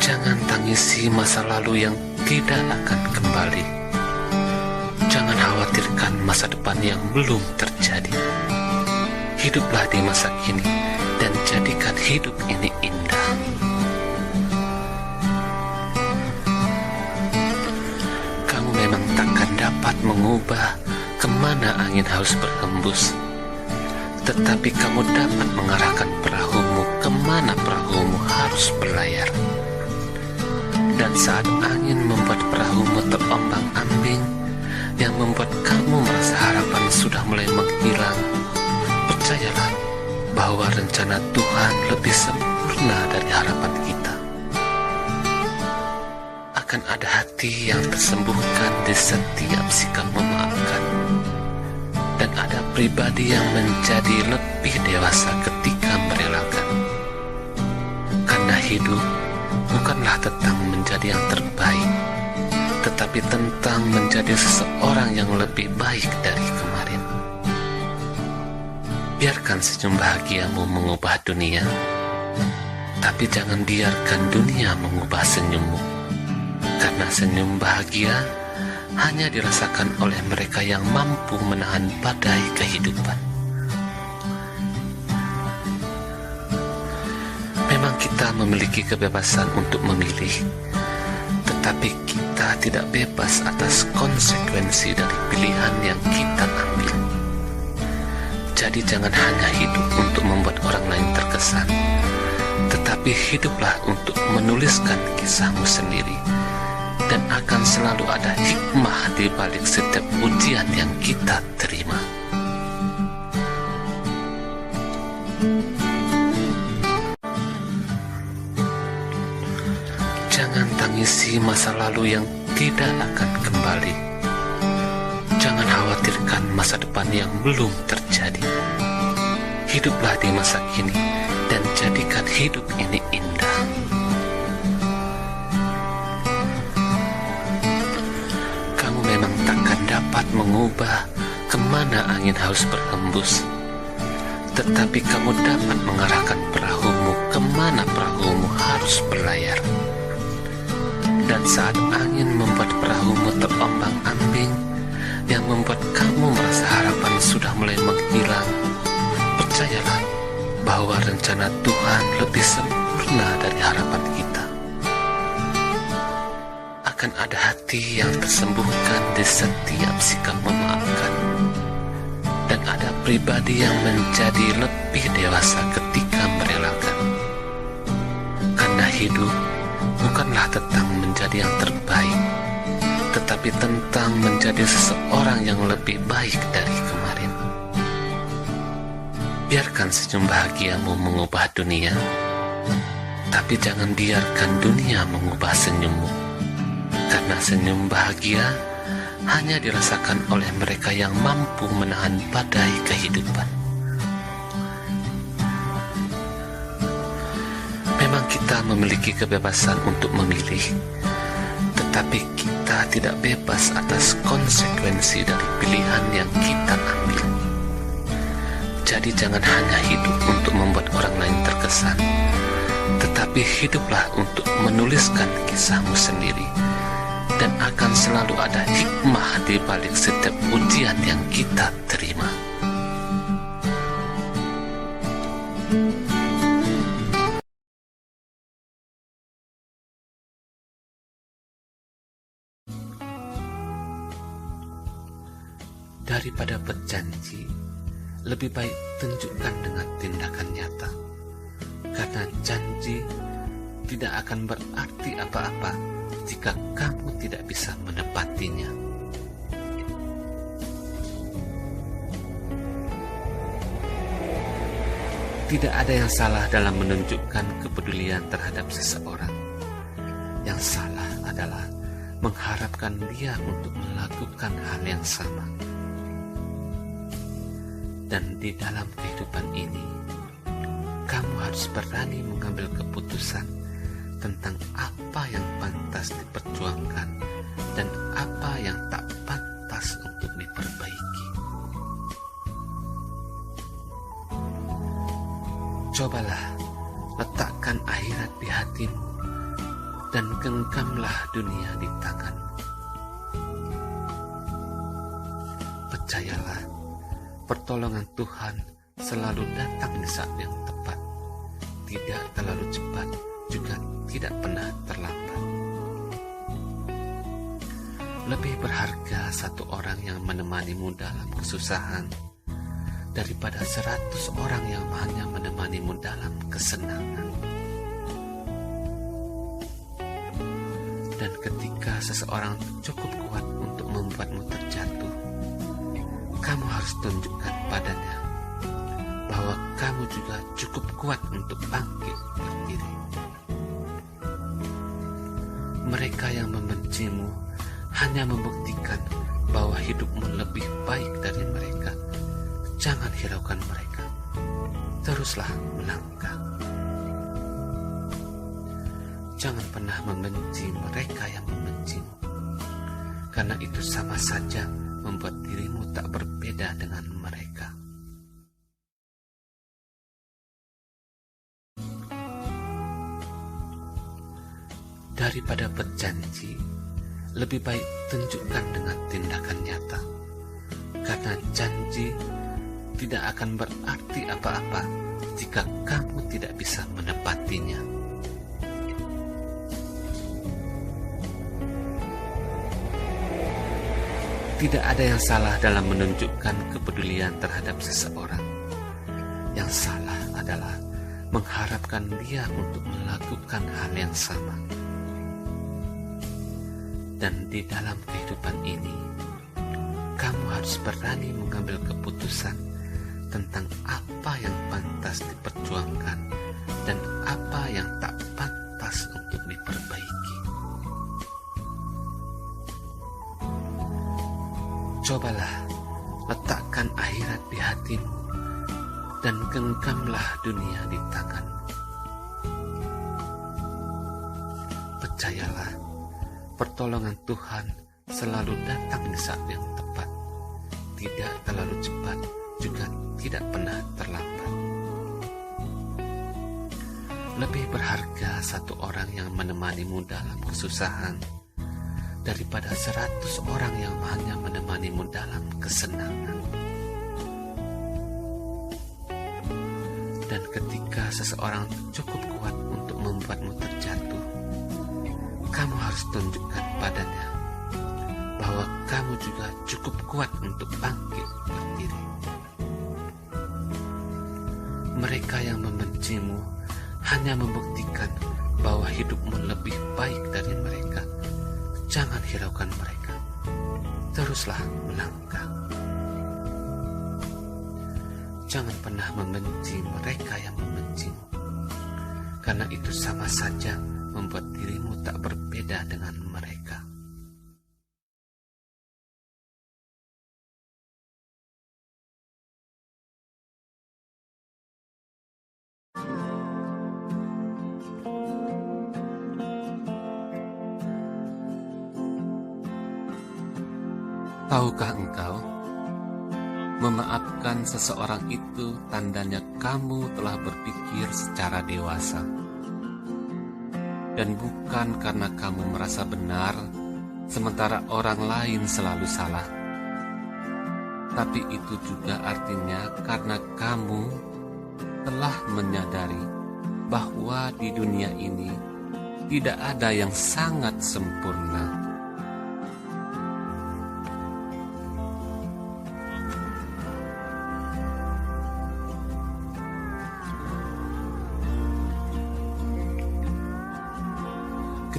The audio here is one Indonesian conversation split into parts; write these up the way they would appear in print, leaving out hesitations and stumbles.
Jangan tangisi masa lalu yang tidak akan kembali. Jangan khawatirkan masa depan yang belum terjadi. Hiduplah di masa kini dan jadikan hidup ini indah. Kamu memang takkan dapat mengubah kemana angin harus berhembus, tetapi kamu dapat mengarahkan perahumu kemana perahumu harus berlayar. Dan saat angin membuat perahumu terombang-ambing, yang membuat kamu merasa harapan sudah mulai menghilang, percayalah bahwa rencana Tuhan lebih sempurna dari harapan kita. Akan ada hati yang tersembuhkan di setiap sikap memaafkan, dan ada pribadi yang menjadi lebih dewasa ketika merelakan. Karena hidup bukanlah tentang menjadi yang terbaik, tetapi tentang menjadi seseorang yang lebih baik dari kemarin. Biarkan senyum bahagiamu mengubah dunia, tapi jangan biarkan dunia mengubah senyummu. Karena senyum bahagia hanya dirasakan oleh mereka yang mampu menahan badai kehidupan. Memang kita memiliki kebebasan untuk memilih, tetapi kita tidak bebas atas konsekuensi dari pilihan yang kita ambil. Jadi jangan hanya hidup untuk membuat orang lain terkesan, tetapi hiduplah untuk menuliskan kisahmu sendiri. Dan akan selalu ada hikmah di balik setiap ujian yang kita terima. Jangan tangisi masa lalu yang tidak akan kembali. Jangan khawatirkan masa depan yang belum terjadi. Hiduplah di masa kini dan jadikan hidup ini indah. Kamu memang takkan dapat mengubah kemana angin harus berhembus, tetapi kamu dapat mengarahkan perahumu kemana perahumu harus berlayar. Dan saat angin membuat perahumu terombang-ambing, yang membuat kamu merasa harapan sudah mulai menghilang, percayalah bahwa rencana Tuhan lebih sempurna dari harapan kita. Akan ada hati yang tersembuhkan di setiap sikap memaafkan, dan ada pribadi yang menjadi lebih dewasa ketika merelakan. Karena hidup bukanlah tentang menjadi yang terbaik, tetapi tentang menjadi seseorang yang lebih baik dari kemarin. Biarkan senyum bahagiamu mengubah dunia, tapi jangan biarkan dunia mengubah senyummu. Karena senyum bahagia hanya dirasakan oleh mereka yang mampu menahan badai kehidupan. Memang kita memiliki kebebasan untuk memilih, tetapi kita tidak bebas atas konsekuensi dari pilihan yang kita ambil. Jadi jangan hanya hidup untuk membuat orang lain terkesan, tetapi hiduplah untuk menuliskan kisahmu sendiri. Dan akan selalu ada hikmah di balik setiap ujian yang kita terima. Daripada berjanji, lebih baik tunjukkan dengan tindakan nyata. Karena janji tidak akan berarti apa-apa jika kamu tidak bisa menepatinya. Tidak ada yang salah dalam menunjukkan kepedulian terhadap seseorang. Yang salah adalah mengharapkan dia untuk melakukan hal yang sama. Dan di dalam kehidupan ini, kamu harus berani mengambil keputusan tentang apa yang pantas diperjuangkan dan apa yang tak pantas untuk diperbaiki. Cobalah letakkan akhirat di hatimu dan genggamlah dunia di tanganmu. Percayalah, pertolongan Tuhan selalu datang di saat yang tepat, tidak terlalu cepat, juga tidak pernah terlambat. Lebih berharga satu orang yang menemanimu dalam kesusahan daripada 100 orang yang hanya menemanimu dalam kesenangan. Dan ketika seseorang cukup kuat untuk membuatmu terjatuh, kamu harus tunjukkan padanya bahwa kamu juga cukup kuat untuk bangkit berdiri. Mereka yang membencimu hanya membuktikan bahwa hidupmu lebih baik dari mereka. Jangan hiraukan mereka. Teruslah melangkah. Jangan pernah membenci mereka yang membencimu, karena itu sama saja membuat dirimu tak berbeda dengan mereka. Daripada berjanji, lebih baik tunjukkan dengan tindakan nyata, karena janji tidak akan berarti apa-apa jika kamu tidak bisa menepatinya. Tidak ada yang salah dalam menunjukkan kepedulian terhadap seseorang. Yang salah adalah mengharapkan dia untuk melakukan hal yang sama. Dan di dalam kehidupan ini, kamu harus berani mengambil keputusan tentang apa yang pantas diperjuangkan dan apa yang tak pantas untuk diperbaiki. Cobalah letakkan akhirat di hatimu dan genggamlah dunia di tanganmu. Percayalah, pertolongan Tuhan selalu datang di saat yang tepat, tidak terlalu cepat, juga tidak pernah terlambat. Lebih berharga satu orang yang menemanimu dalam kesusahan daripada 100 orang yang hanya menemanimu dalam kesenangan. Dan ketika seseorang cukup kuat untuk membuatmu terjatuh, kamu harus tunjukkan padanya bahwa kamu juga cukup kuat untuk bangkit berdiri. Mereka yang membencimu hanya membuktikan bahwa hidupmu lebih baik dari mereka. Jangan hiraukan mereka. Teruslah melangkah. Jangan pernah membenci mereka yang membencimu, karena itu sama saja membuat dirimu tak berbeda dengan mereka. Tahukah engkau, memaafkan seseorang itu tandanya kamu telah berpikir secara dewasa. Dan bukan karena kamu merasa benar, sementara orang lain selalu salah. Tapi itu juga artinya karena kamu telah menyadari bahwa di dunia ini tidak ada yang sangat sempurna.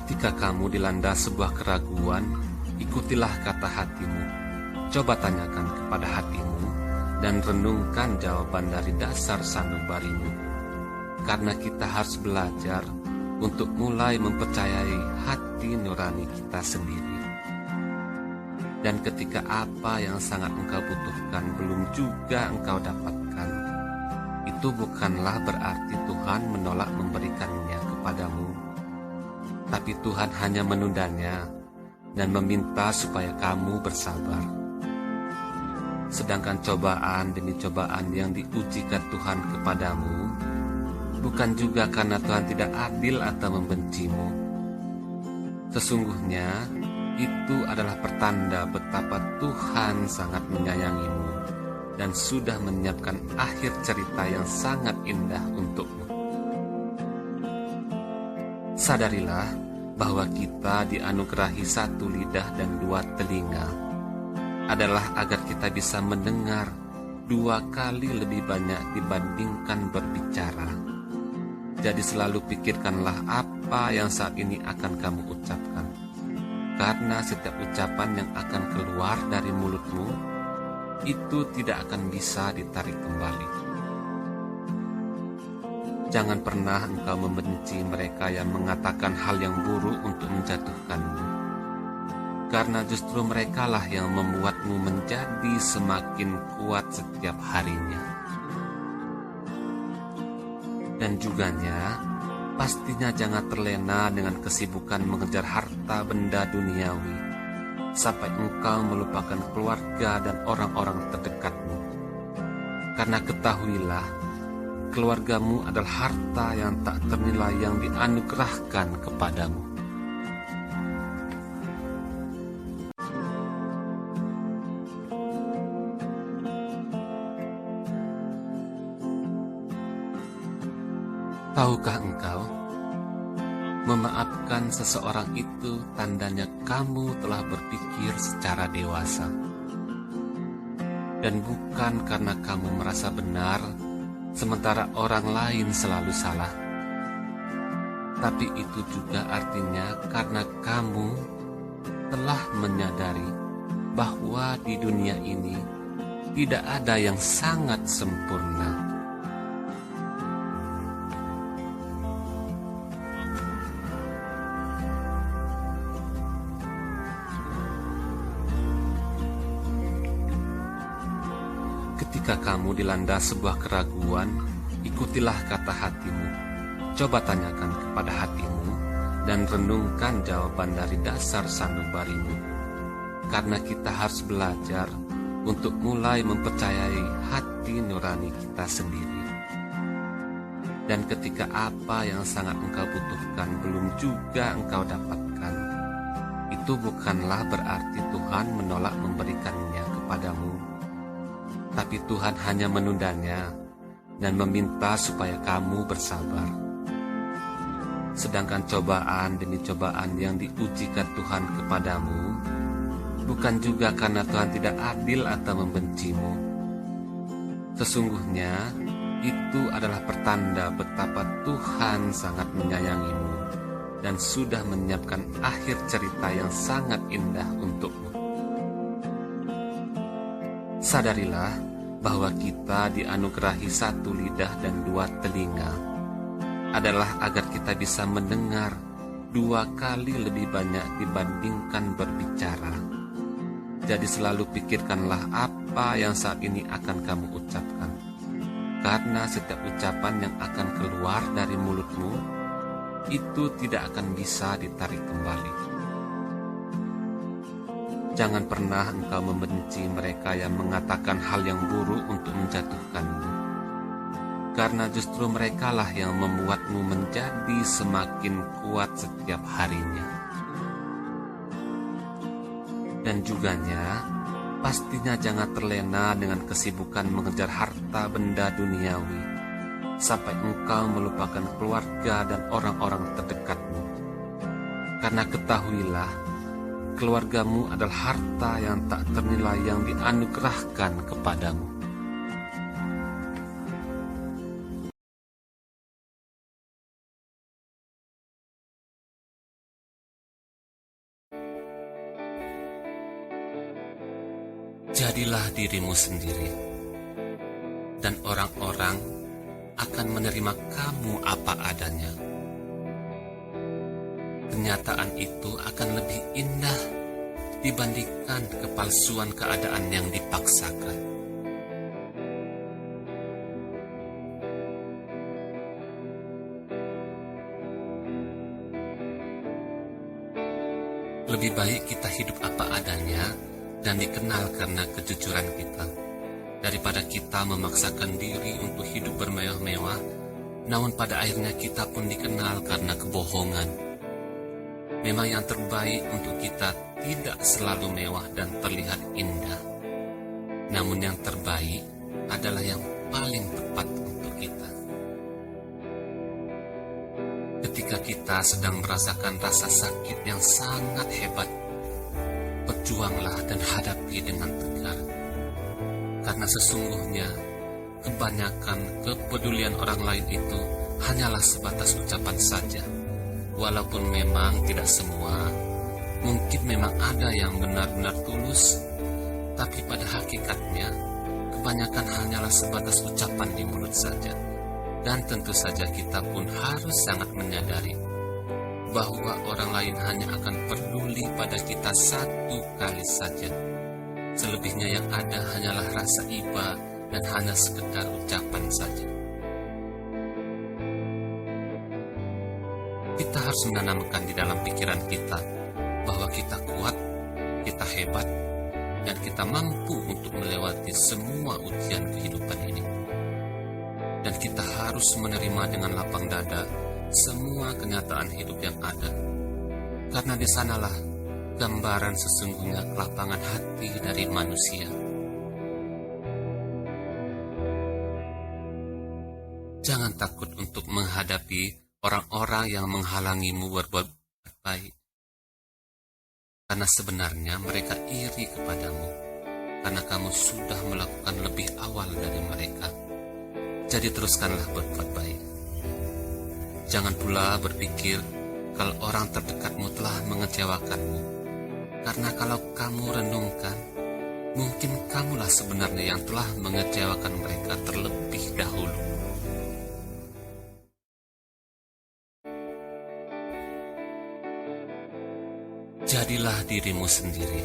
Ketika kamu dilanda sebuah keraguan, ikutilah kata hatimu. Coba tanyakan kepada hatimu dan renungkan jawaban dari dasar sanubarimu. Karena kita harus belajar untuk mulai mempercayai hati nurani kita sendiri. Dan ketika apa yang sangat engkau butuhkan belum juga engkau dapatkan, itu bukanlah berarti Tuhan menolak memberikannya kepadamu. Tapi Tuhan hanya menundanya dan meminta supaya kamu bersabar. Sedangkan cobaan demi cobaan yang diujikan Tuhan kepadamu bukan juga karena Tuhan tidak adil atau membencimu, Sesungguhnya itu adalah pertanda betapa Tuhan sangat menyayangimu dan sudah menyiapkan akhir cerita yang sangat indah untukmu. Sadarilah bahwa kita dianugerahi satu lidah dan dua telinga adalah agar kita bisa mendengar 2 kali lebih banyak dibandingkan berbicara. Jadi selalu pikirkanlah apa yang saat ini akan kamu ucapkan, karena setiap ucapan yang akan keluar dari mulutmu itu tidak akan bisa ditarik kembali. Jangan pernah engkau membenci mereka yang mengatakan hal yang buruk untuk menjatuhkanmu, karena justru merekalah yang membuatmu menjadi semakin kuat setiap harinya. Dan juganya, pastinya jangan terlena dengan kesibukan mengejar harta benda duniawi, sampai engkau melupakan keluarga dan orang-orang terdekatmu. Karena ketahuilah, keluargamu adalah harta yang tak ternilai yang dianugerahkan kepadamu. Tahukah engkau, memaafkan seseorang itu tandanya kamu telah berpikir secara dewasa. Dan bukan karena kamu merasa benar, sementara orang lain selalu salah. Tapi itu juga artinya karena kamu telah menyadari bahwa di dunia ini tidak ada yang sangat sempurna. Ketika kamu dilanda sebuah keraguan, ikutilah kata hatimu. Coba tanyakan kepada hatimu dan renungkan jawaban dari dasar sanubarimu. Karena kita harus belajar untuk mulai mempercayai hati nurani kita sendiri. Dan ketika apa yang sangat engkau butuhkan belum juga engkau dapatkan, itu bukanlah berarti Tuhan menolak memberikannya kepadamu. Tapi Tuhan hanya menundanya dan meminta supaya kamu bersabar. Sedangkan cobaan demi cobaan yang diujikan Tuhan kepadamu bukan juga karena Tuhan tidak adil atau membencimu. Sesungguhnya itu adalah pertanda betapa Tuhan sangat menyayangimu dan sudah menyiapkan akhir cerita yang sangat indah untukmu. Sadarilah bahwa kita dianugerahi satu lidah dan 2 telinga adalah agar kita bisa mendengar 2 kali lebih banyak dibandingkan berbicara. Jadi selalu pikirkanlah apa yang saat ini akan kamu ucapkan, karena setiap ucapan yang akan keluar dari mulutmu itu tidak akan bisa ditarik kembali. Jangan pernah engkau membenci mereka yang mengatakan hal yang buruk untuk menjatuhkanmu, karena justru merekalah yang membuatmu menjadi semakin kuat setiap harinya. Dan juganya, pastinya jangan terlena dengan kesibukan mengejar harta benda duniawi, sampai engkau melupakan keluarga dan orang-orang terdekatmu. Karena ketahuilah, keluargamu adalah harta yang tak ternilai yang dianugerahkan kepadamu. Jadilah dirimu sendiri, dan orang-orang akan menerima kamu apa adanya. Kenyataan itu akan lebih indah dibandingkan kepalsuan keadaan yang dipaksakan. Lebih baik kita hidup apa adanya dan dikenal karena kejujuran kita, daripada kita memaksakan diri untuk hidup bermewah-mewah, namun pada akhirnya kita pun dikenal karena kebohongan. Memang yang terbaik untuk kita tidak selalu mewah dan terlihat indah. Namun yang terbaik adalah yang paling tepat untuk kita. Ketika kita sedang merasakan rasa sakit yang sangat hebat, berjuanglah dan hadapi dengan tegar. Karena sesungguhnya kebanyakan kepedulian orang lain itu hanyalah sebatas ucapan saja. Walaupun memang tidak semua, mungkin memang ada yang benar-benar tulus, tapi pada hakikatnya kebanyakan hanyalah sebatas ucapan di mulut saja. Dan tentu saja kita pun harus sangat menyadari bahwa orang lain hanya akan peduli pada kita satu kali saja. Selebihnya yang ada hanyalah rasa iba dan hanya sekedar ucapan saja. Kita harus menanamkan di dalam pikiran kita bahwa kita kuat, kita hebat, dan kita mampu untuk melewati semua ujian kehidupan ini. Dan kita harus menerima dengan lapang dada semua kenyataan hidup yang ada. Karena di sanalah gambaran sesungguhnya kelapangan hati dari manusia. Jangan takut untuk menghadapi orang-orang yang menghalangimu berbuat baik. Karena sebenarnya mereka iri kepadamu, karena kamu sudah melakukan lebih awal dari mereka. Jadi teruskanlah berbuat baik. Jangan pula berpikir kalau orang terdekatmu telah mengecewakanmu. Karena kalau kamu renungkan, mungkin kamulah sebenarnya yang telah mengecewakan mereka terlebih dahulu. Jadilah dirimu sendiri,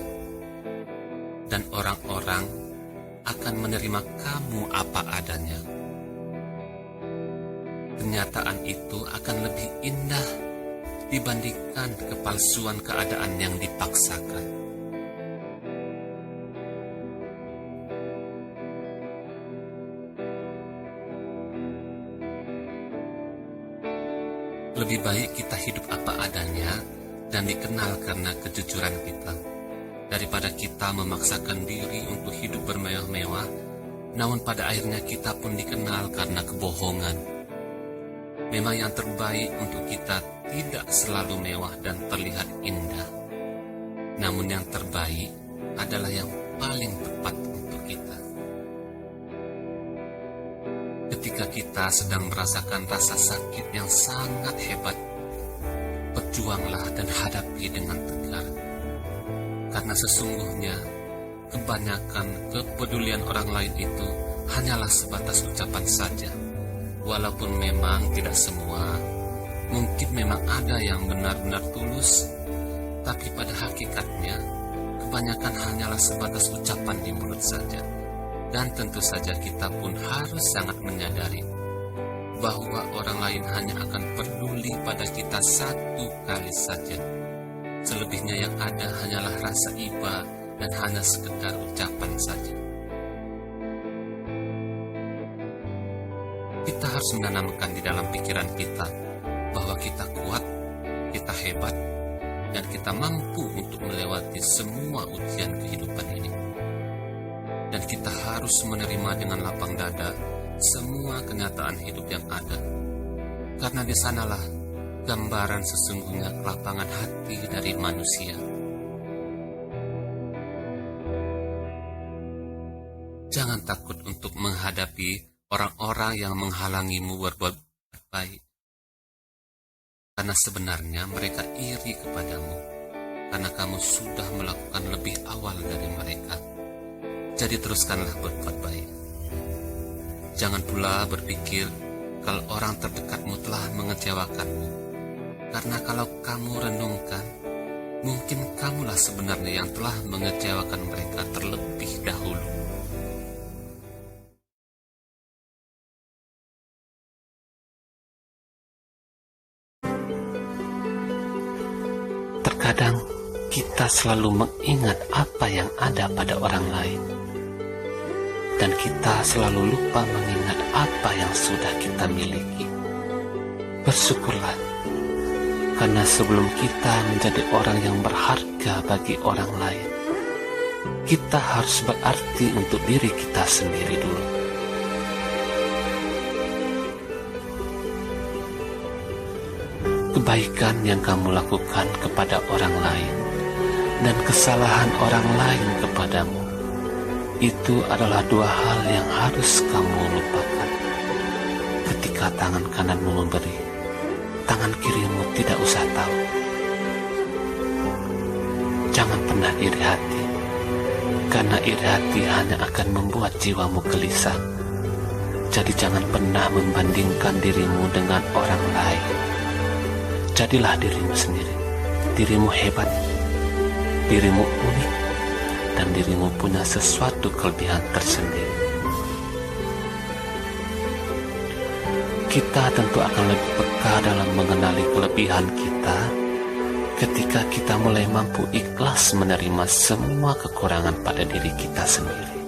dan orang-orang akan menerima kamu apa adanya. Kenyataan itu akan lebih indah dibandingkan kepalsuan keadaan yang dipaksakan. Lebih baik kita hidup apa adanya dan dikenal karena kejujuran kita, daripada kita memaksakan diri untuk hidup bermewah-mewah, namun pada akhirnya kita pun dikenal karena kebohongan. Memang yang terbaik untuk kita tidak selalu mewah dan terlihat indah. Namun yang terbaik adalah yang paling tepat untuk kita. Ketika kita sedang merasakan rasa sakit yang sangat hebat, berjuanglah dan hadapi dengan tegar. Karena sesungguhnya kebanyakan kepedulian orang lain itu hanyalah sebatas ucapan saja. Walaupun memang tidak semua, mungkin memang ada yang benar-benar tulus, tapi pada hakikatnya kebanyakan hanyalah sebatas ucapan di mulut saja. Dan tentu saja kita pun harus sangat menyadari bahwa orang lain hanya akan peduli pada kita satu kali saja. Selebihnya yang ada hanyalah rasa iba dan hanya sekedar ucapan saja. Kita harus menanamkan di dalam pikiran kita bahwa kita kuat, kita hebat, dan kita mampu untuk melewati semua ujian kehidupan ini. Dan kita harus menerima dengan lapang dada semua kenyataan hidup yang ada. Karena di sanalah gambaran sesungguhnya kelapangan hati dari manusia. Jangan takut untuk menghadapi orang-orang yang menghalangimu berbuat baik. Karena sebenarnya mereka iri kepadamu, karena kamu sudah melakukan lebih awal dari mereka. Jadi teruskanlah berbuat baik. Jangan pula berpikir kalau orang terdekatmu telah mengecewakanmu. Karena kalau kamu renungkan, mungkin kamulah sebenarnya yang telah mengecewakan mereka terlebih dahulu. Terkadang kita selalu mengingat apa yang ada pada orang lain, dan kita selalu lupa mengingat apa yang sudah kita miliki. Bersyukurlah Karena sebelum kita menjadi orang yang berharga bagi orang lain, kita harus berarti untuk diri kita sendiri dulu. Kebaikan yang kamu lakukan kepada orang lain dan kesalahan orang lain kepadamu, itu adalah dua hal yang harus kamu lupakan. Ketika tangan kananmu memberi, tangan kirimu tidak usah tahu. Jangan pernah iri hati, karena iri hati hanya akan membuat jiwamu gelisah. Jadi jangan pernah membandingkan dirimu dengan orang lain. Jadilah dirimu sendiri. Dirimu hebat, dirimu unik, dan dirimu punya sesuatu kelebihan tersendiri. Kita tentu akan lebih peka dalam mengenali kelebihan kita ketika kita mulai mampu ikhlas menerima semua kekurangan pada diri kita sendiri.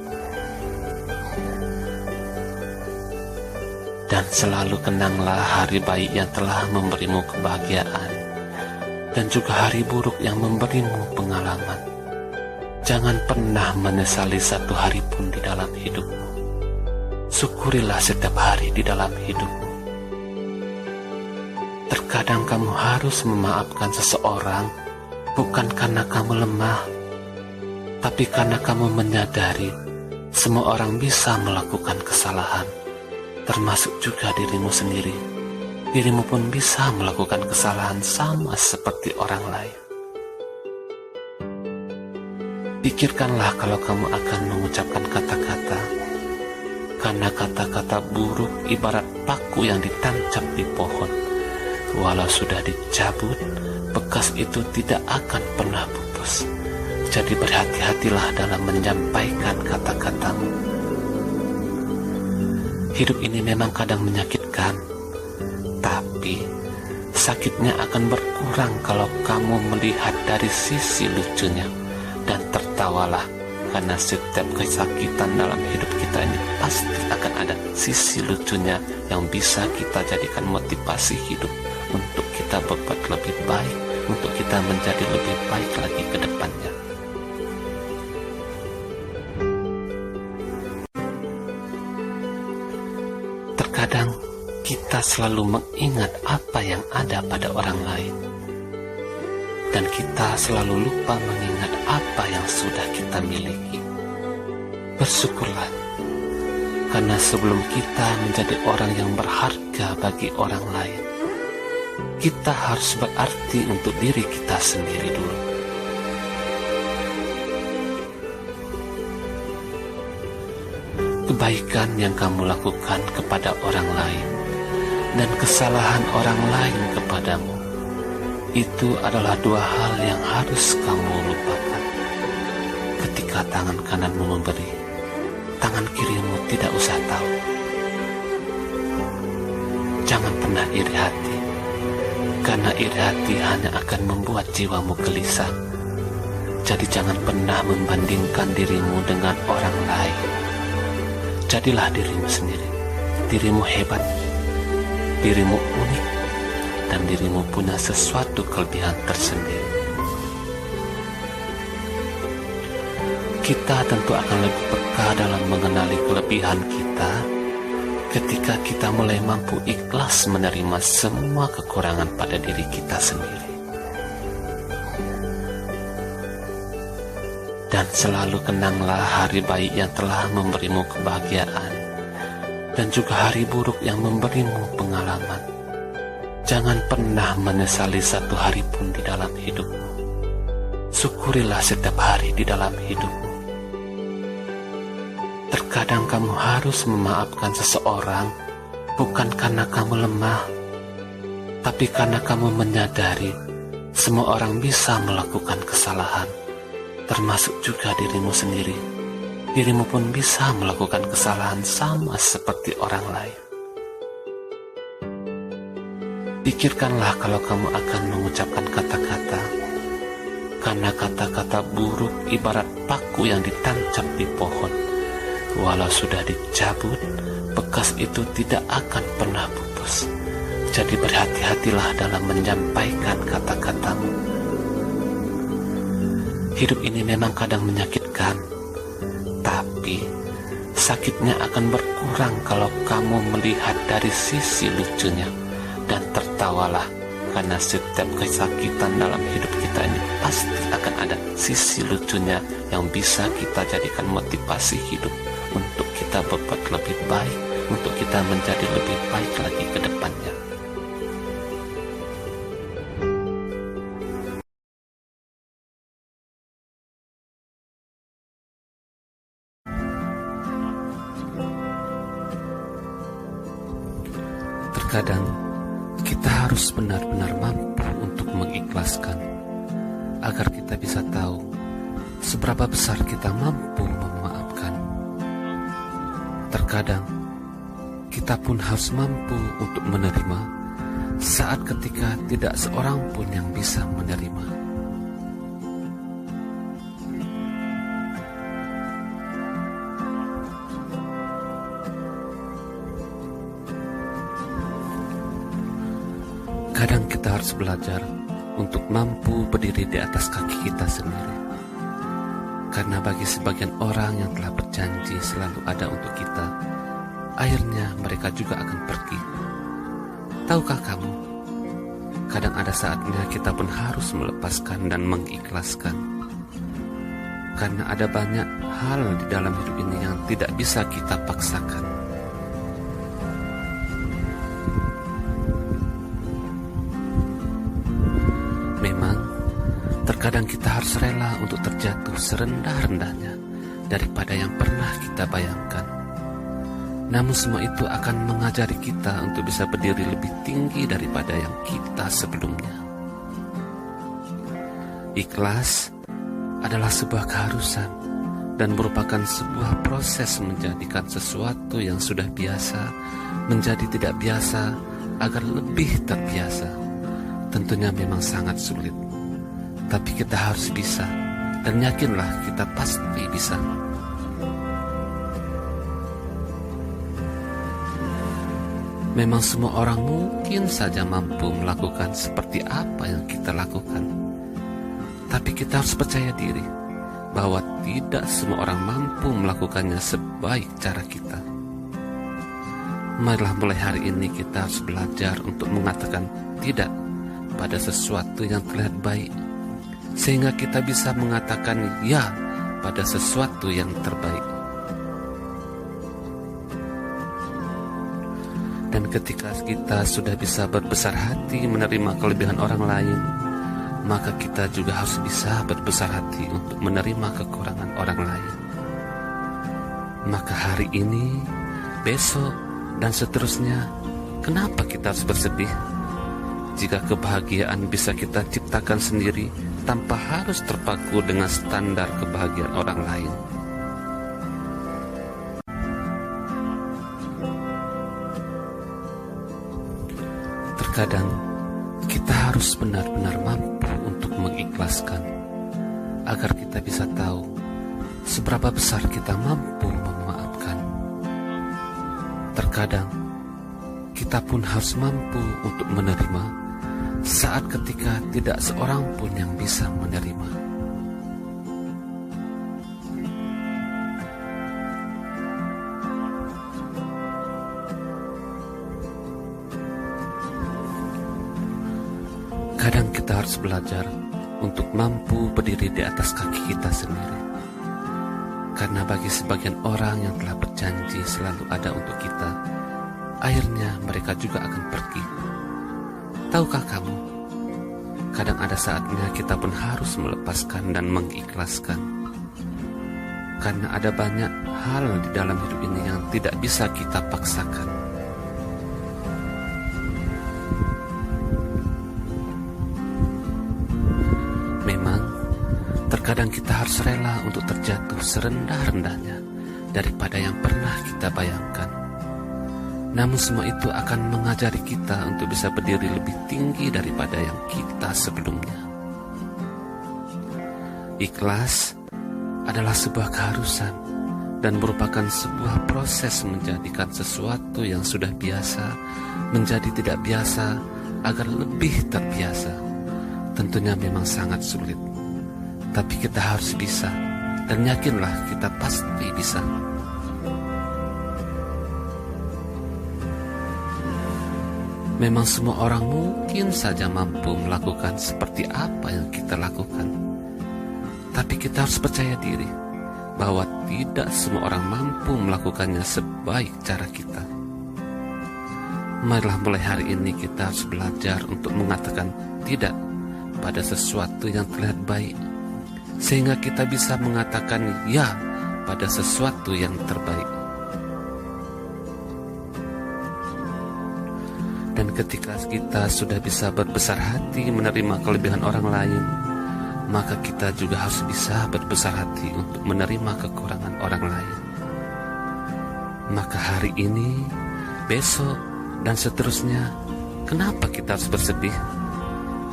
Dan selalu kenanglah hari baik yang telah memberimu kebahagiaan, dan juga hari buruk yang memberimu pengalaman. Jangan pernah menyesali satu hari pun di dalam hidupmu. Syukurilah setiap hari di dalam hidupmu. Terkadang kamu harus memaafkan seseorang bukan karena kamu lemah, tapi karena kamu menyadari semua orang bisa melakukan kesalahan, termasuk juga dirimu sendiri. Dirimu pun bisa melakukan kesalahan sama seperti orang lain. Pikirkanlah kalau kamu akan mengucapkan kata-kata, karena kata-kata buruk ibarat paku yang ditancap di pohon. Walau sudah dicabut, bekas itu tidak akan pernah pupus. Jadi berhati-hatilah dalam menyampaikan kata-katamu. Hidup ini memang kadang menyakitkan, tapi sakitnya akan berkurang kalau kamu melihat dari sisi lucunya. Dan tertawalah, karena setiap kesakitan dalam hidup kita ini pasti akan ada sisi lucunya yang bisa kita jadikan motivasi hidup untuk kita berbuat lebih baik, untuk kita menjadi lebih baik lagi ke depannya. Terkadang kita selalu mengingat apa yang ada pada orang lain, dan kita selalu lupa mengingat apa yang sudah kita miliki. Bersyukurlah, karena sebelum kita menjadi orang yang berharga bagi orang lain, kita harus berarti untuk diri kita sendiri dulu. Kebaikan yang kamu lakukan kepada orang lain dan kesalahan orang lain kepadamu, itu adalah dua hal yang harus kamu lupakan. Ketika tangan kananmu memberi, tangan kirimu tidak usah tahu. Jangan pernah iri hati, karena iri hati hanya akan membuat jiwamu gelisah. Jadi jangan pernah membandingkan dirimu dengan orang lain. Jadilah dirimu sendiri. Dirimu hebat, dirimu unik, dan dirimu punya sesuatu kelebihan tersendiri. Kita tentu akan lebih peka dalam mengenali kelebihan kita ketika kita mulai mampu ikhlas menerima semua kekurangan pada diri kita sendiri. Dan selalu kenanglah hari baik yang telah memberimu kebahagiaan, dan juga hari buruk yang memberimu pengalaman. Jangan pernah menyesali satu hari pun di dalam hidupmu. Syukurilah setiap hari di dalam hidupmu. Terkadang kamu harus memaafkan seseorang bukan karena kamu lemah, tapi karena kamu menyadari semua orang bisa melakukan kesalahan, termasuk juga dirimu sendiri. Dirimu pun bisa melakukan kesalahan sama seperti orang lain. Pikirkanlah kalau kamu akan mengucapkan kata-kata, karena kata-kata buruk ibarat paku yang ditancap di pohon. Walau sudah dicabut, bekas itu tidak akan pernah pupus. Jadi berhati-hatilah dalam menyampaikan kata-katamu. Hidup ini memang kadang menyakitkan, tapi sakitnya akan berkurang kalau kamu melihat dari sisi lucunya. Dan tertawalah, karena setiap kesakitan dalam hidup kita ini pasti akan ada sisi lucunya yang bisa kita jadikan motivasi hidup untuk kita berbuat lebih baik, untuk kita menjadi lebih baik lagi ke depannya. Terkadang kita harus benar-benar mampu untuk mengikhlaskan, agar kita bisa tahu seberapa besar kita mampu memaafkan. Terkadang kita pun harus mampu untuk menerima saat ketika tidak seorang pun yang bisa menerima. Kadang kita harus belajar untuk mampu berdiri di atas kaki kita sendiri. Karena bagi sebagian orang yang telah berjanji selalu ada untuk kita, akhirnya mereka juga akan pergi. Tahukah kamu, kadang ada saatnya kita pun harus melepaskan dan mengikhlaskan. Karena ada banyak hal di dalam hidup ini yang tidak bisa kita paksakan. Memang, terkadang kita harus rela untuk terjatuh serendah-rendahnya daripada yang pernah kita bayangkan. Namun semua itu akan mengajari kita untuk bisa berdiri lebih tinggi daripada yang kita sebelumnya. Ikhlas adalah sebuah keharusan dan merupakan sebuah proses menjadikan sesuatu yang sudah biasa menjadi tidak biasa agar lebih terbiasa. Tentunya memang sangat sulit, tapi kita harus bisa, dan yakinlah kita pasti bisa. Memang semua orang mungkin saja mampu melakukan seperti apa yang kita lakukan, tapi kita harus percaya diri bahwa tidak semua orang mampu melakukannya sebaik cara kita. Marilah mulai hari ini kita harus belajar untuk mengatakan tidak pada sesuatu yang terlihat baik, sehingga kita bisa mengatakan ya pada sesuatu yang terbaik. Dan ketika kita sudah bisa berbesar hati menerima kelebihan orang lain, maka kita juga harus bisa berbesar hati untuk menerima kekurangan orang lain. Maka hari ini, besok, dan seterusnya, kenapa kita harus bersedih? Jika kebahagiaan bisa kita ciptakan sendiri tanpa harus terpaku dengan standar kebahagiaan orang lain. Terkadang kita harus benar-benar mampu untuk mengikhlaskan, agar kita bisa tahu seberapa besar kita mampu memaafkan. Terkadang kita pun harus mampu untuk menerima saat ketika tidak seorang pun yang bisa menerima. Kadang kita harus belajar untuk mampu berdiri di atas kaki kita sendiri. Karena bagi sebagian orang yang telah berjanji selalu ada untuk kita, akhirnya mereka juga akan pergi. Tahukah kamu, kadang ada saatnya kita pun harus melepaskan dan mengikhlaskan. Karena ada banyak hal di dalam hidup ini yang tidak bisa kita paksakan. Memang, terkadang kita harus rela untuk terjatuh serendah-rendahnya daripada yang pernah kita bayangkan. Namun semua itu akan mengajari kita untuk bisa berdiri lebih tinggi daripada yang kita sebelumnya. Ikhlas adalah sebuah keharusan dan merupakan sebuah proses menjadikan sesuatu yang sudah biasa menjadi tidak biasa agar lebih terbiasa. Tentunya memang sangat sulit, tapi kita harus bisa, dan yakinlah kita pasti bisa. Memang semua orang mungkin saja mampu melakukan seperti apa yang kita lakukan, tapi kita harus percaya diri bahwa tidak semua orang mampu melakukannya sebaik cara kita. Marilah mulai hari ini kita harus belajar untuk mengatakan tidak pada sesuatu yang terlihat baik, sehingga kita bisa mengatakan ya pada sesuatu yang terbaik. Dan ketika kita sudah bisa berbesar hati menerima kelebihan orang lain, maka kita juga harus bisa berbesar hati untuk menerima kekurangan orang lain. Maka hari ini, besok, dan seterusnya, kenapa kita harus bersedih?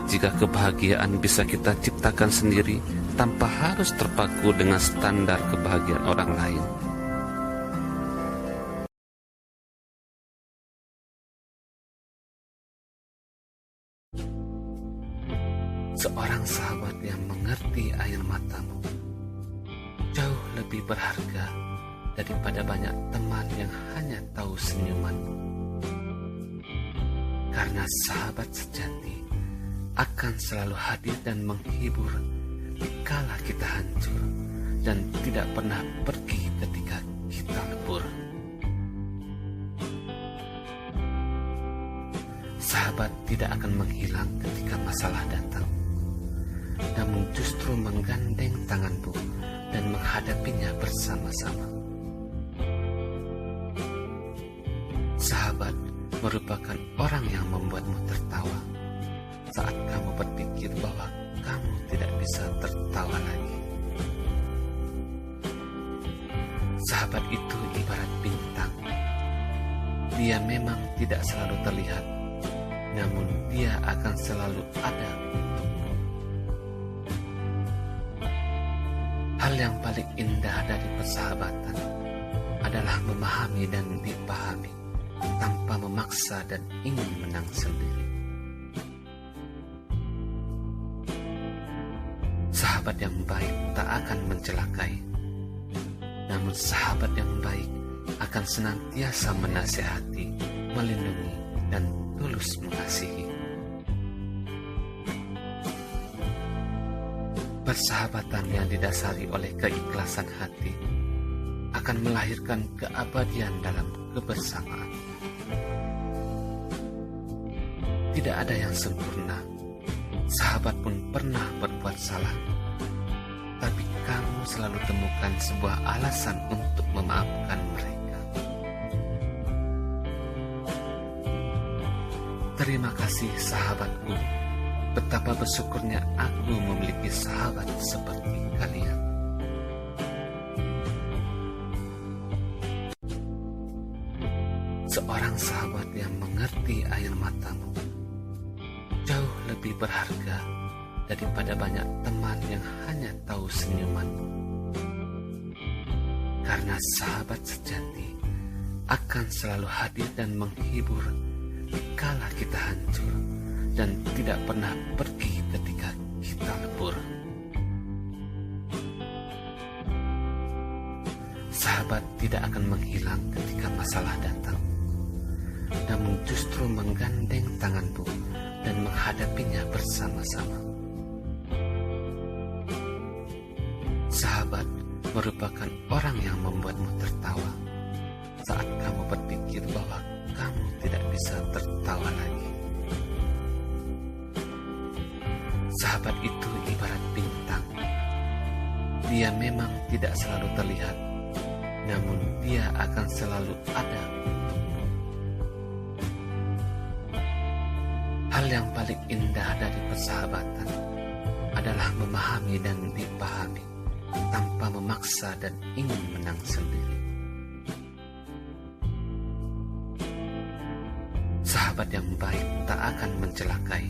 Jika kebahagiaan bisa kita ciptakan sendiri tanpa harus terpaku dengan standar kebahagiaan orang lain. Seorang sahabat yang mengerti air matamu jauh lebih berharga daripada banyak teman yang hanya tahu senyumanmu. Karena sahabat sejati akan selalu hadir dan menghibur kala kita hancur dan tidak pernah pergi ketika kita lebur. Sahabat tidak akan menghilang ketika masalah datang, namun justru menggandeng tanganmu dan menghadapinya bersama-sama. Sahabat merupakan orang yang membuatmu tertawa saat kamu berpikir bahwa kamu tidak bisa tertawa lagi. Sahabat itu ibarat bintang. Dia memang tidak selalu terlihat, namun dia akan selalu ada untukmu. Hal yang paling indah dari persahabatan adalah memahami dan dipahami tanpa memaksa dan ingin menang sendiri. Sahabat yang baik tak akan mencelakai, namun sahabat yang baik akan senantiasa menasihati, melindungi, dan tulus mengasihi. Persahabatan yang didasari oleh keikhlasan hati akan melahirkan keabadian dalam kebersamaan. Tidak ada yang sempurna. Sahabat pun pernah berbuat salah, tapi kamu selalu temukan sebuah alasan untuk memaafkan mereka. Terima kasih sahabatku. Betapa bersyukurnya aku memiliki sahabat seperti kalian. Seorang sahabat yang mengerti air matamu jauh lebih berharga daripada banyak teman yang hanya tahu senyumanmu. Karena sahabat sejati akan selalu hadir dan menghibur kala kita hancur dan tidak pernah pergi ketika kita lebur. Sahabat tidak akan menghilang ketika masalah datang, namun justru menggandeng tanganmu dan menghadapinya bersama-sama. Sahabat merupakan orang yang membuatmu tertawa saat kamu berpikir bahwa kamu tidak bisa tertawa lagi. Sahabat itu ibarat bintang. Dia memang tidak selalu terlihat, namun dia akan selalu ada untukmu. Hal yang paling indah dari persahabatan adalah memahami dan dipahami tanpa memaksa dan ingin menang sendiri. Sahabat yang baik tak akan mencelakai,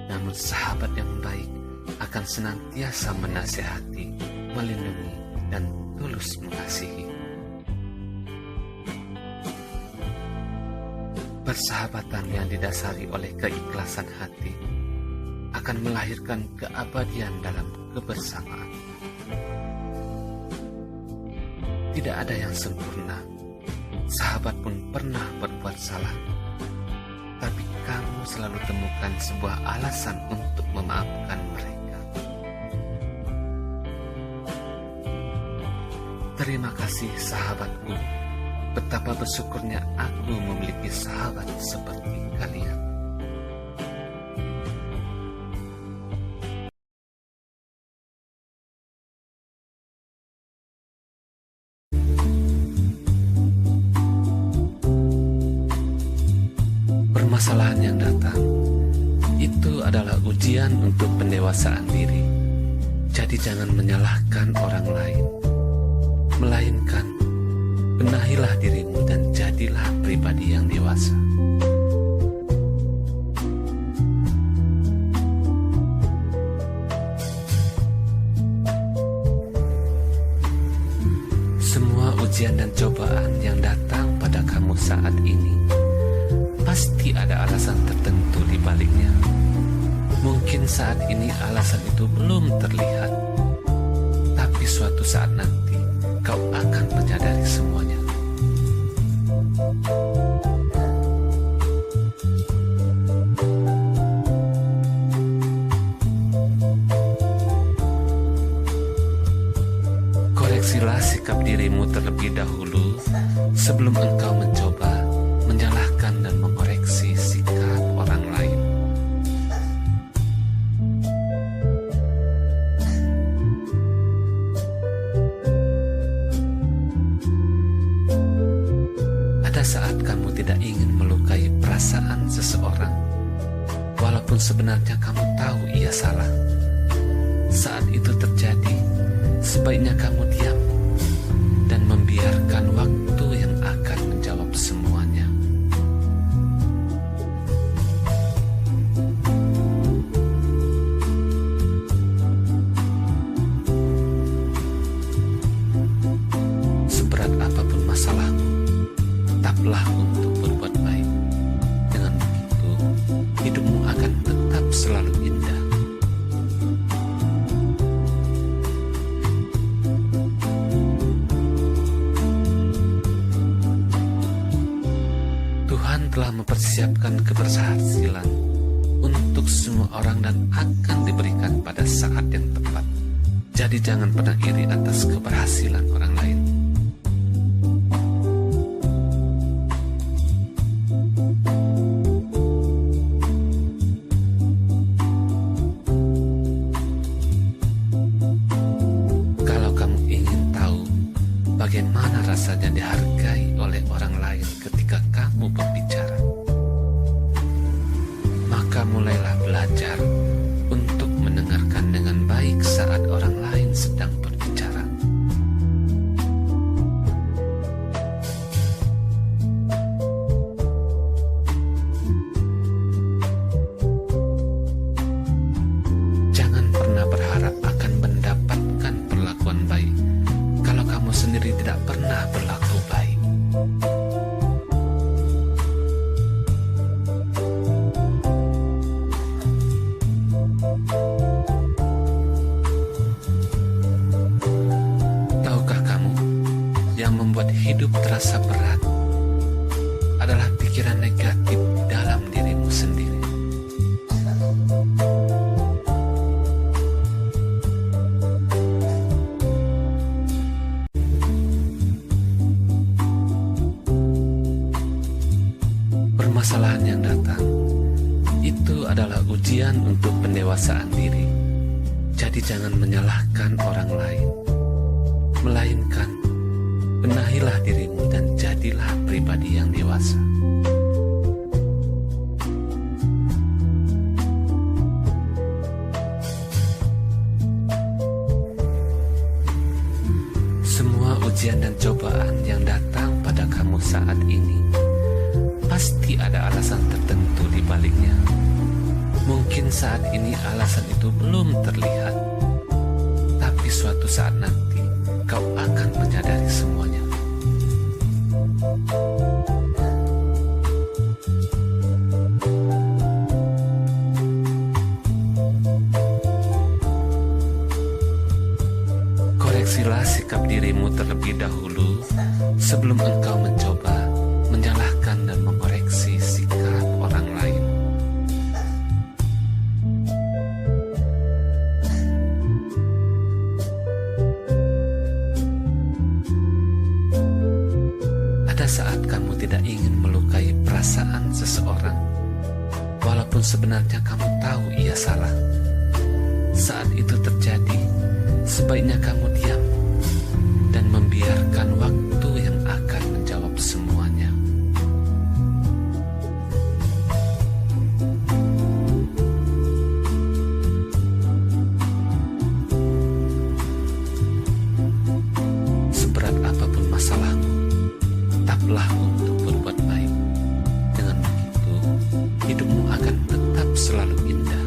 namun sahabat yang baik akan senantiasa menasihati, melindungi, dan tulus mengasihi. Persahabatan yang didasari oleh keikhlasan hati akan melahirkan keabadian dalam kebersamaan. Tidak ada yang sempurna. Sahabat pun pernah berbuat salah, tapi kamu selalu temukan sebuah alasan untuk memaafkan mereka. Terima kasih sahabatku. Betapa bersyukurnya aku memiliki sahabat seperti kalian. Permasalahan yang datang itu adalah ujian untuk pendewasaan diri. Jadi jangan menyalahkan orang lain, melainkan benahilah dirimu dan jadilah pribadi yang dewasa. Semua ujian dan cobaan yang datang pada kamu saat ini pasti ada alasan tertentu di baliknya. Mungkin saat ini alasan itu belum terlihat, tapi suatu saat nanti kau akan menyadari semuanya. Koreksilah sikap dirimu terlebih dahulu sebelum engkau mencoba menyalahkan dan mengoreksi sikap orang lain. Ada saat kamu tidak ingin melukai perasaan seseorang, walaupun sebenarnya kamu tahu ia salah. Saat itu terjadi, sebaiknya kamu diam dan membiarkan waktu yang akan menjawab semuanya. Seberat apapun masalahmu, tetaplah untuk berbuat baik. Dengan begitu, hidupmu akan tetap selalu indah. Tuhan telah mempersiapkan keberhasilan untuk semua orang dan akan diberikan pada saat yang tepat. Jadi jangan pernah iri atas keberhasilan orang lain. Kalau kamu ingin tahu bagaimana rasanya dihargai oleh orang lain ketika kamu berbicara, maka mulailah belajar untuk mendengarkan dengan baik saat orang lain sedang berbicara. Jangan pernah berharap akan mendapatkan perlakuan baik kalau kamu sendiri tidak pernah berlaku baik. Tahukah kamu, yang membuat hidup terasa berat adalah pikiran negatif dalam dirimu sendiri. Permasalahan yang datang itu adalah ujian untuk pendewasaan diri. Jadi jangan menyalahkan orang lain, melainkan benahilah dirimu dan jadilah pribadi yang dewasa. Semua ujian dan cobaan yang datang pada kamu saat ini pasti ada alasan tertentu di baliknya. Mungkin saat ini alasan itu belum terlihat, tapi suatu saat nanti kau akan menyadari semuanya. Koreksilah sikap dirimu terlebih dahulu sebelum engkau mencoba menyalahkan dan mengoreksi sikap orang lain. Ada saat kamu tidak ingin melukai perasaan seseorang, walaupun sebenarnya kamu tahu ia salah. Saat itu terjadi, sebaiknya kamu diam dan membiarkan waktu yang akan menjawab semuanya. Seberat apapun masalahmu, tetaplah untuk berbuat baik. Dengan begitu, hidupmu akan tetap selalu indah.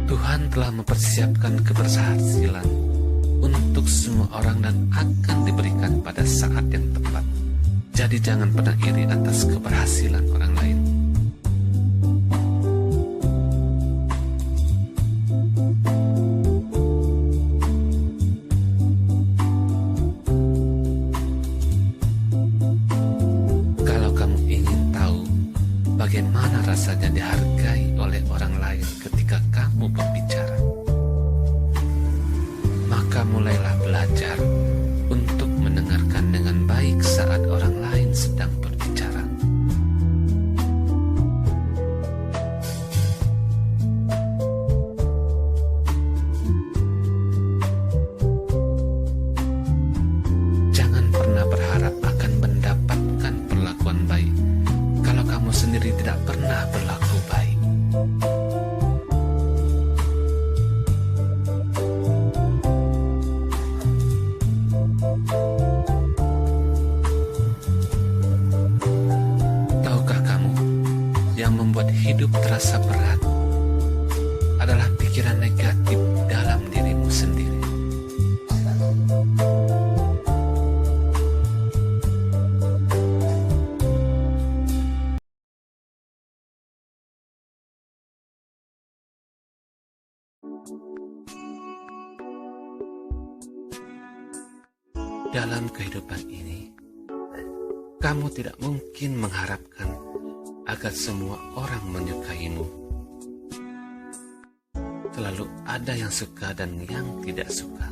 Tuhan telah mempersiapkan keberhasilan untuk semua orang dan akan diberikan pada saat yang tepat. Jadi jangan pernah iri atas keberhasilan orang lain. Kalau kamu ingin tahu bagaimana rasanya dihargai oleh orang lain ketika kamu berbicara, maka mulailah belajar untuk mendengarkan dengan baik saat orang lain sedang berbicara. Jangan pernah berharap akan mendapatkan perlakuan baik kalau kamu sendiri tidak pernah berlaku baik. Tahukah kamu, yang membuat hidup terasa berat adalah pikiran negatif dalam dirimu sendiri. Dalam kehidupan ini, kamu tidak mungkin mengharapkan agar semua orang menyukaimu. Selalu ada yang suka dan yang tidak suka.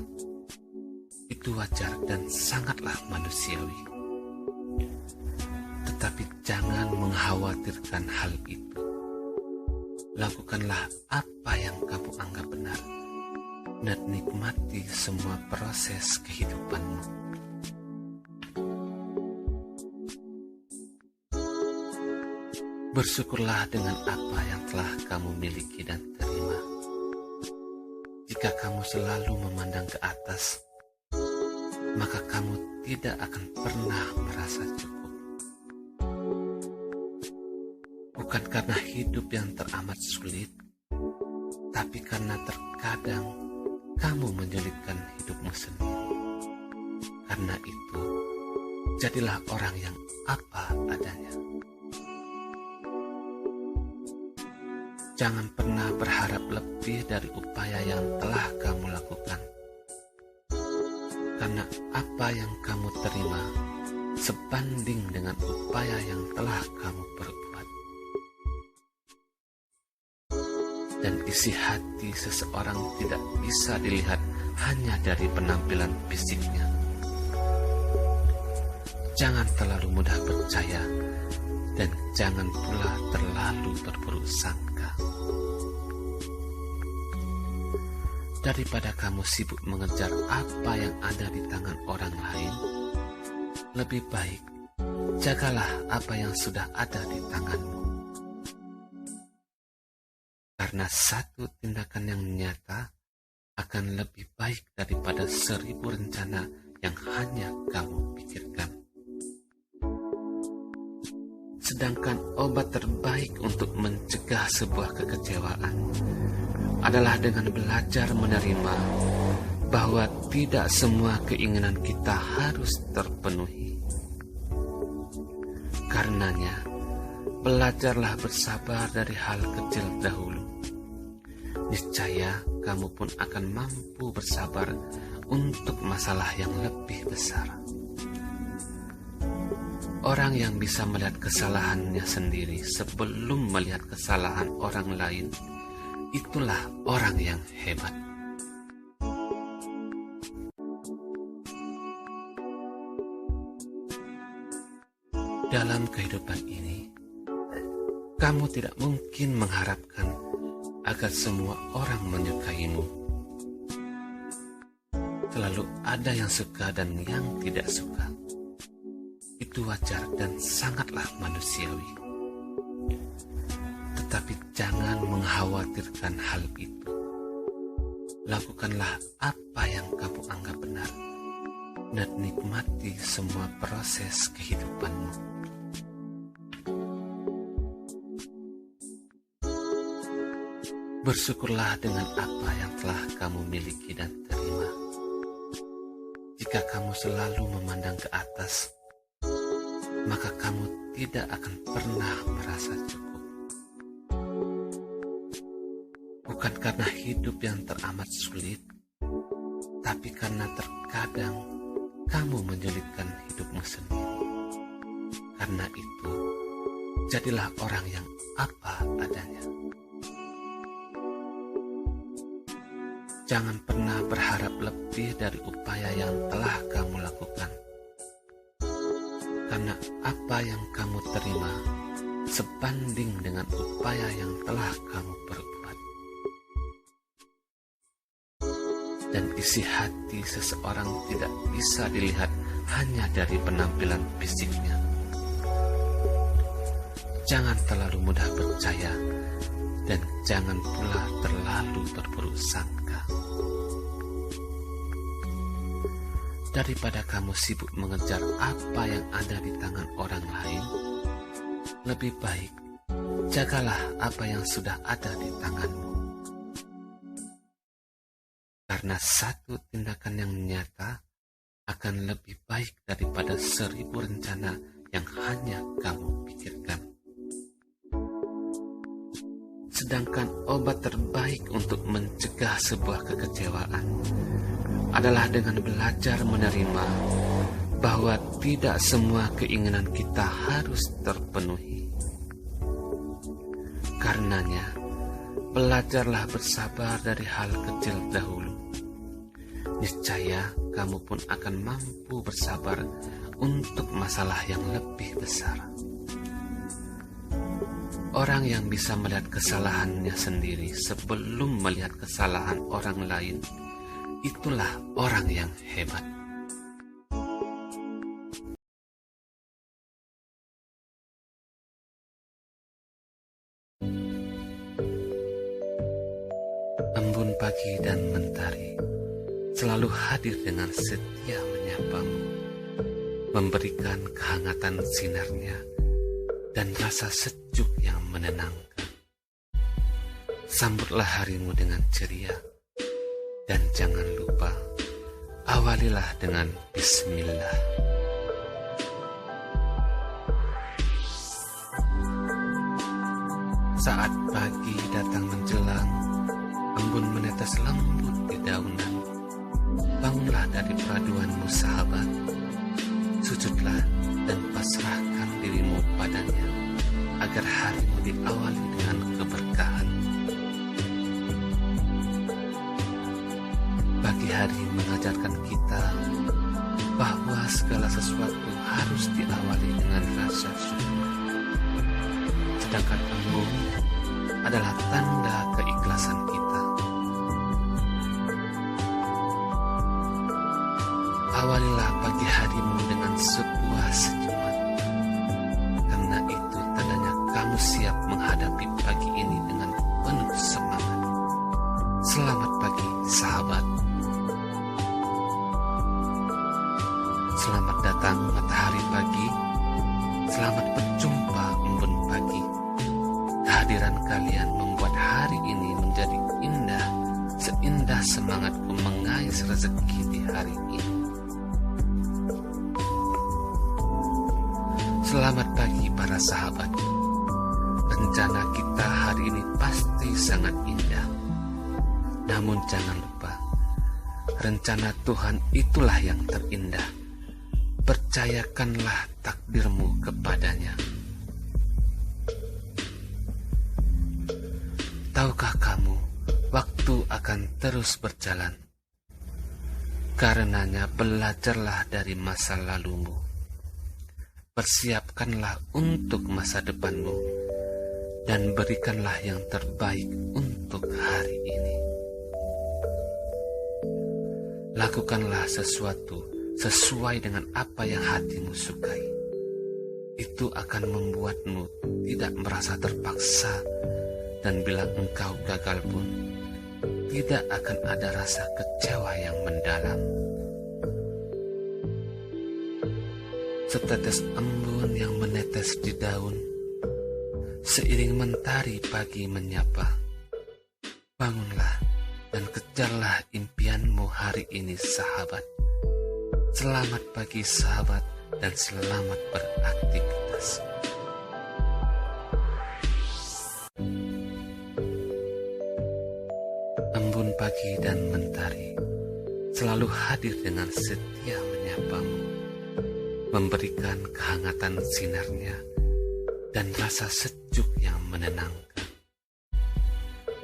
Itu wajar dan sangatlah manusiawi. Tetapi jangan mengkhawatirkan hal itu. Lakukanlah apa yang kamu anggap benar dan nikmati semua proses kehidupanmu. Bersyukurlah dengan apa yang telah kamu miliki dan terima. Jika kamu selalu memandang ke atas, maka kamu tidak akan pernah merasa cukup. Bukan karena hidup yang teramat sulit, tapi karena terkadang kamu menyulitkan hidupmu sendiri. Karena itu, jadilah orang yang apa adanya. Jangan pernah berharap lebih dari upaya yang telah kamu lakukan. Karena apa yang kamu terima sebanding dengan upaya yang telah kamu perbuat. Dan isi hati seseorang tidak bisa dilihat hanya dari penampilan fisiknya. Jangan terlalu mudah percaya dan jangan pula terlalu berburuk sangka. Daripada kamu sibuk mengejar apa yang ada di tangan orang lain, lebih baik jagalah apa yang sudah ada di tanganmu. Karena satu tindakan yang nyata akan lebih baik daripada 1000 rencana yang hanya kamu pikirkan. Sedangkan obat terbaik untuk mencegah sebuah kekecewaan adalah dengan belajar menerima bahwa tidak semua keinginan kita harus terpenuhi. Karenanya, belajarlah bersabar dari hal kecil dahulu. Niscaya kamu pun akan mampu bersabar untuk masalah yang lebih besar. Orang yang bisa melihat kesalahannya sendiri sebelum melihat kesalahan orang lain, itulah orang yang hebat. Dalam kehidupan ini, kamu tidak mungkin mengharapkan agar semua orang menyukaimu. Selalu ada yang suka dan yang tidak suka. Itu wajar dan sangatlah manusiawi. Tetapi jangan mengkhawatirkan hal itu. Lakukanlah apa yang kamu anggap benar dan nikmati semua proses kehidupanmu. Bersyukurlah dengan apa yang telah kamu miliki dan terima. Jika kamu selalu memandang ke atas, maka kamu tidak akan pernah merasa cukup. Bukan karena hidup yang teramat sulit, tapi karena terkadang kamu menyulitkan hidupmu sendiri. Karena itu, jadilah orang yang apa adanya. Jangan pernah berharap lebih dari upaya yang telah kamu lakukan. Karena apa yang kamu terima sebanding dengan upaya yang telah kamu perbuat. Dan isi hati seseorang tidak bisa dilihat hanya dari penampilan fisiknya. Jangan terlalu mudah percaya dan jangan pula terlalu berburuk sangka. Daripada kamu sibuk mengejar apa yang ada di tangan orang lain, lebih baik jagalah apa yang sudah ada di tanganmu. Karena satu tindakan yang nyata akan lebih baik daripada 1000 rencana yang hanya kamu pikirkan. Sedangkan obat terbaik untuk mencegah sebuah kekecewaan adalah dengan belajar menerima bahwa tidak semua keinginan kita harus terpenuhi. Karenanya, belajarlah bersabar dari hal kecil dahulu. Niscaya kamu pun akan mampu bersabar untuk masalah yang lebih besar. Orang yang bisa melihat kesalahannya sendiri sebelum melihat kesalahan orang lain, itulah orang yang hebat. Embun pagi dan mentari selalu hadir dengan setia menyapamu, memberikan kehangatan sinarnya dan rasa sejuk yang menenangkan. Sambutlah harimu dengan ceria, dan jangan lupa awalilah dengan bismillah. Saat pagi datang menjelang, embun menetes lembut di daunan. Bangunlah dari peraduanmu sahabat, sujudlah dan pasrahkan dirimu padanya, agar harimu diawali dengan keberkahan. Pagi hari mengajarkan kita bahwa segala sesuatu harus diawali dengan rasa syukur. Sedangkan embun adalah tanda keikhlasan kita. Awalilah pagi harimu dengan sebuah senyuman, karena itu tandanya kamu siap menghadapi pagi ini dengan penuh semangat. Selamat pagi, sahabat. Selamat datang matahari pagi. Selamat berjumpa Kehadiran kalian membuat hari ini menjadi indah, seindah semangatku mengais rezeki di hari ini. Selamat pagi para sahabat. Rencana kita hari ini pasti sangat indah. Namun jangan lupa, rencana Tuhan itulah yang terindah. Percayakanlah takdirmu kepadanya. Tahukah kamu, waktu akan terus berjalan. Karenanya belajarlah dari masa lalumu. Persiapkanlah untuk masa depanmu dan berikanlah yang terbaik untuk hari ini. Lakukanlah sesuatu sesuai dengan apa yang hatimu sukai. Itu akan membuatmu tidak merasa terpaksa, dan bila engkau gagal pun tidak akan ada rasa kecewa yang mendalam. Setetes embun yang menetes di daun, seiring mentari pagi menyapa. Bangunlah dan kejarlah impianmu hari ini, sahabat. Selamat pagi sahabat, dan selamat beraktivitas. Embun pagi dan mentari selalu hadir dengan setia menyapamu, memberikan kehangatan sinarnya dan rasa sejuk yang menenangkan.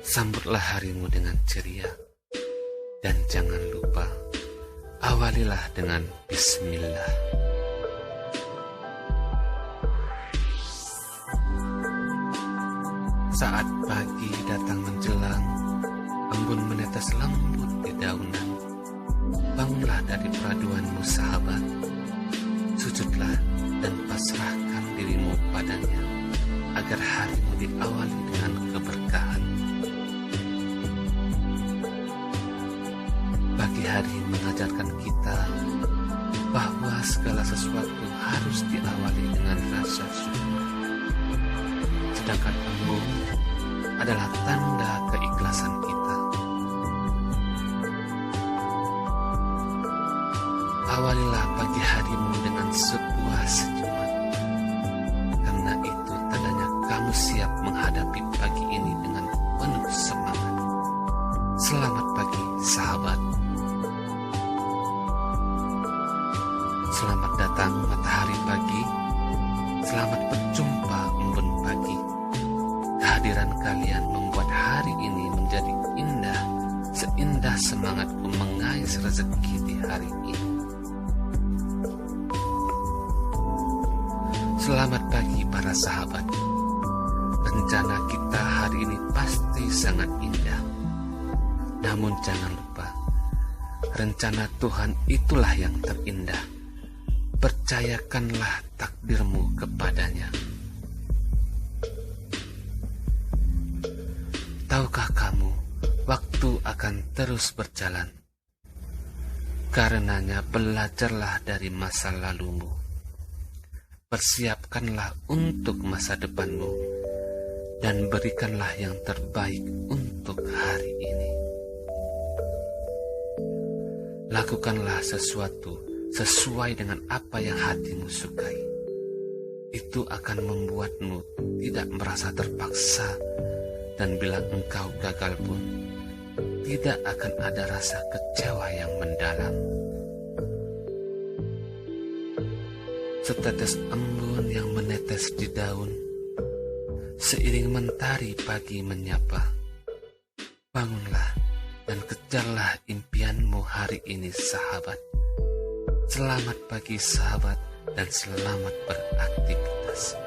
Sambutlah harimu dengan ceria, dan jangan lupa, awalilah dengan bismillah. Saat pagi datang menjelang, embun menetes lembut di daunan. Bangunlah dari peraduanmu, sahabat. Sujudlah dan pasrahkan dirimu padanya, agar harimu diawali dengan keberkahan. Pagi hari mengajarkan kita bahwa segala sesuatu harus diawali dengan rasa syukur. Sedangkan embun adalah tanda keikhlasan kita. Awalilah pagi harimu dengan sebuah senyuman, karena itu tandanya kamu siap menghadapi pagi ini dengan penuh semangat. Selamat pagi, sahabat. Selamat datang matahari pagi. Selamat berjumpa embun pagi. Kehadiran kalian membuat hari ini menjadi indah, seindah semangatku mengais rezeki di hari ini. Selamat pagi para sahabat. Rencana kita hari ini pasti sangat indah. Namun jangan lupa, rencana Tuhan itulah yang terindah. Percayakanlah takdirmu kepadanya. Tahukah kamu, waktu akan terus berjalan. Karenanya belajarlah dari masa lalumu. Persiapkanlah untuk masa depanmu dan berikanlah yang terbaik untuk hari ini. Lakukanlah sesuatu sesuai dengan apa yang hatimu sukai. Itu akan membuatmu tidak merasa terpaksa, dan bila engkau gagal pun tidak akan ada rasa kecewa yang mendalam. Setetes embun yang menetes di daun, seiring mentari pagi menyapa. Bangunlah dan kejarlah impianmu hari ini, sahabat. Selamat pagi sahabat, dan selamat beraktivitas.